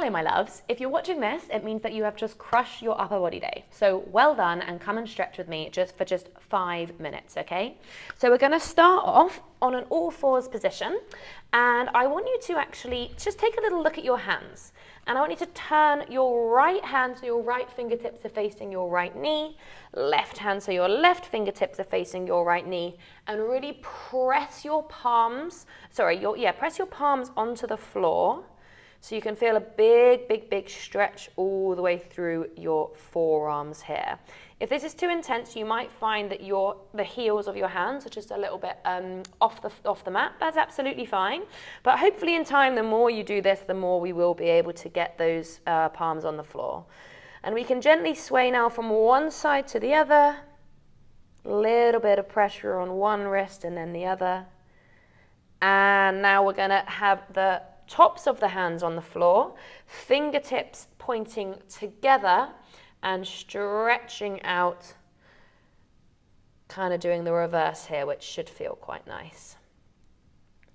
Hello, my loves. If you're watching this, it means that you have just crushed your upper body day. So well done, and come and stretch with me for just 5 minutes, okay? So we're gonna start off on an all fours position, and I want you to actually just take a little look at your hands. And I want you to turn your right hand so your right fingertips are facing your right knee, left hand so your left fingertips are facing your right knee, and really press your palms, press your palms onto the floor. So you can feel a big stretch all the way through your forearms here. If this is too intense, you might find that the heels of your hands are just a little bit off the mat. That's absolutely fine. But hopefully in time, the more you do this, the more we will be able to get those palms on the floor. And we can gently sway now from one side to the other. Little bit of pressure on one wrist and then the other. And now we're gonna have the tops of the hands on the floor, fingertips pointing together and stretching out, kind of doing the reverse here, which should feel quite nice.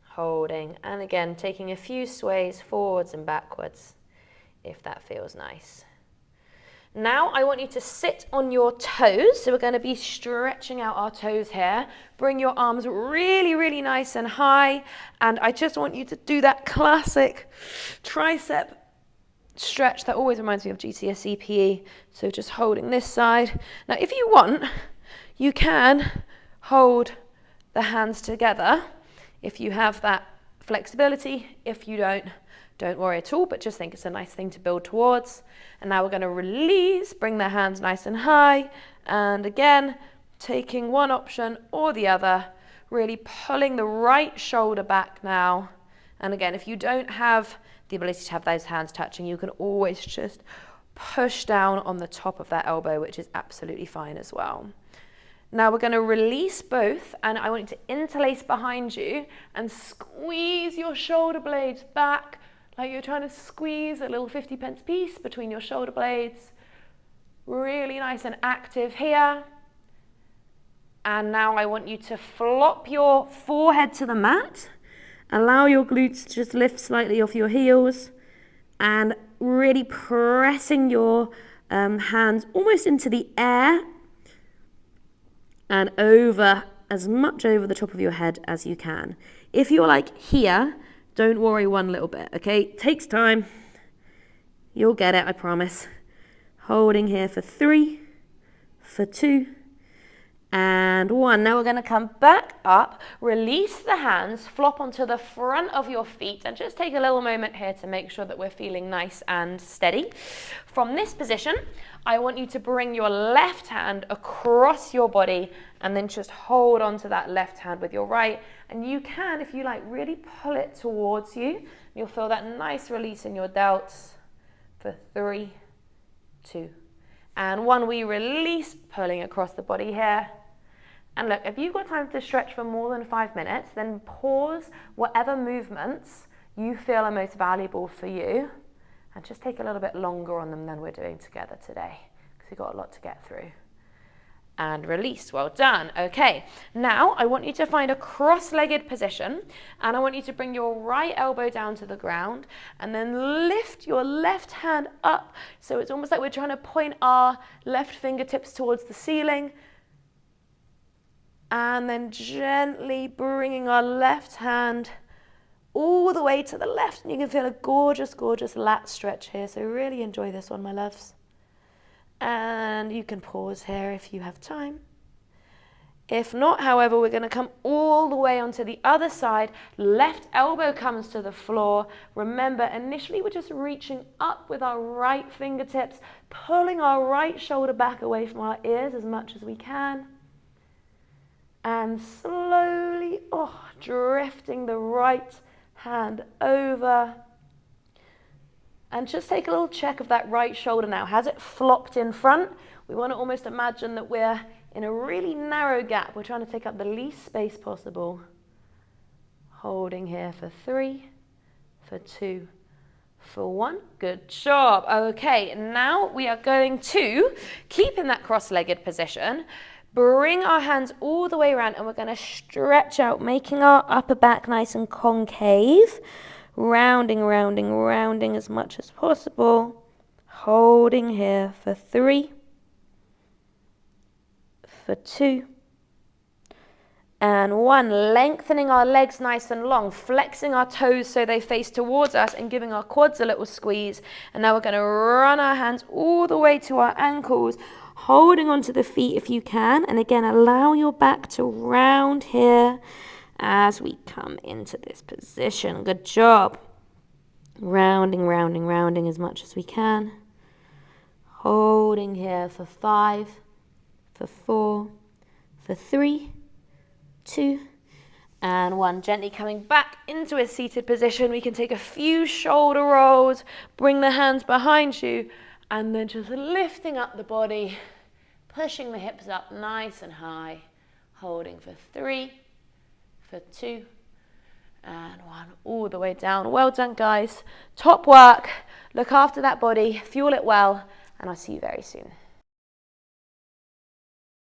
Holding, and again, taking a few sways forwards and backwards, if that feels nice. Now I want you to sit on your toes. So we're going to be stretching out our toes here. Bring your arms really nice and high. And I just want you to do that classic tricep stretch that always reminds me of GCSE PE. So just holding this side. Now if you want, you can hold the hands together if you have that flexibility. If you don't worry at all, but just think it's a nice thing to build towards. And now we're going to release, bring the hands nice and high. And again, taking one option or the other, really pulling the right shoulder back now. And again, if you don't have the ability to have those hands touching, you can always just push down on the top of that elbow, which is absolutely fine as well. Now we're going to release both, and I want you to interlace behind you and squeeze your shoulder blades back, like you're trying to squeeze a little 50p piece between your shoulder blades. Really nice and active here. And now I want you to flop your forehead to the mat. Allow your glutes to just lift slightly off your heels. And really pressing your hands almost into the air. And over, as much over the top of your head as you can. If you're like here, don't worry one little bit, okay? It takes time. You'll get it, I promise. Holding here for 3, for 2, and 1. Now we're going to come back up, release the hands, flop onto the front of your feet, and just take a little moment here to make sure that we're feeling nice and steady. From this position, I want you to bring your left hand across your body and then just hold onto that left hand with your right. And you can, if you like, really pull it towards you. You'll feel that nice release in your delts for 3, 2, and 1. We release, pulling across the body here. And look, if you've got time to stretch for more than 5 minutes, then pause whatever movements you feel are most valuable for you and just take a little bit longer on them than we're doing together today, because we've got a lot to get through. And release, well done. Okay, now I want you to find a cross-legged position, and I want you to bring your right elbow down to the ground and then lift your left hand up. So it's almost like we're trying to point our left fingertips towards the ceiling, and then gently bringing our left hand all the way to the left, and you can feel a gorgeous lat stretch here. So really enjoy this one, my loves. And you can pause here if you have time. If not, however, we're going to come all the way onto the other side. Left elbow comes to the floor. Remember, initially we're just reaching up with our right fingertips, pulling our right shoulder back away from our ears as much as we can. And slowly, drifting the right hand over. And just take a little check of that right shoulder now. Has it flopped in front? We want to almost imagine that we're in a really narrow gap. We're trying to take up the least space possible. Holding here for 3, for 2, for 1. Good job. Okay, now we are going to keep in that cross-legged position. Bring our hands all the way around, and we're going to stretch out, making our upper back nice and concave. Rounding, rounding, rounding as much as possible. Holding here for 3, for 2, and 1. Lengthening our legs nice and long, flexing our toes so they face towards us and giving our quads a little squeeze. And now we're going to run our hands all the way to our ankles, holding onto the feet if you can. And again, allow your back to round here as we come into this position. Good job. Rounding, rounding, rounding as much as we can. Holding here for 5, for 4, for 3, 2, and 1. Gently coming back into a seated position. We can take a few shoulder rolls, bring the hands behind you, and then just lifting up the body, pushing the hips up nice and high, holding for 3, for 2, and 1, all the way down. Well done, guys. Top work. Look after that body, fuel it well, and I'll see you very soon.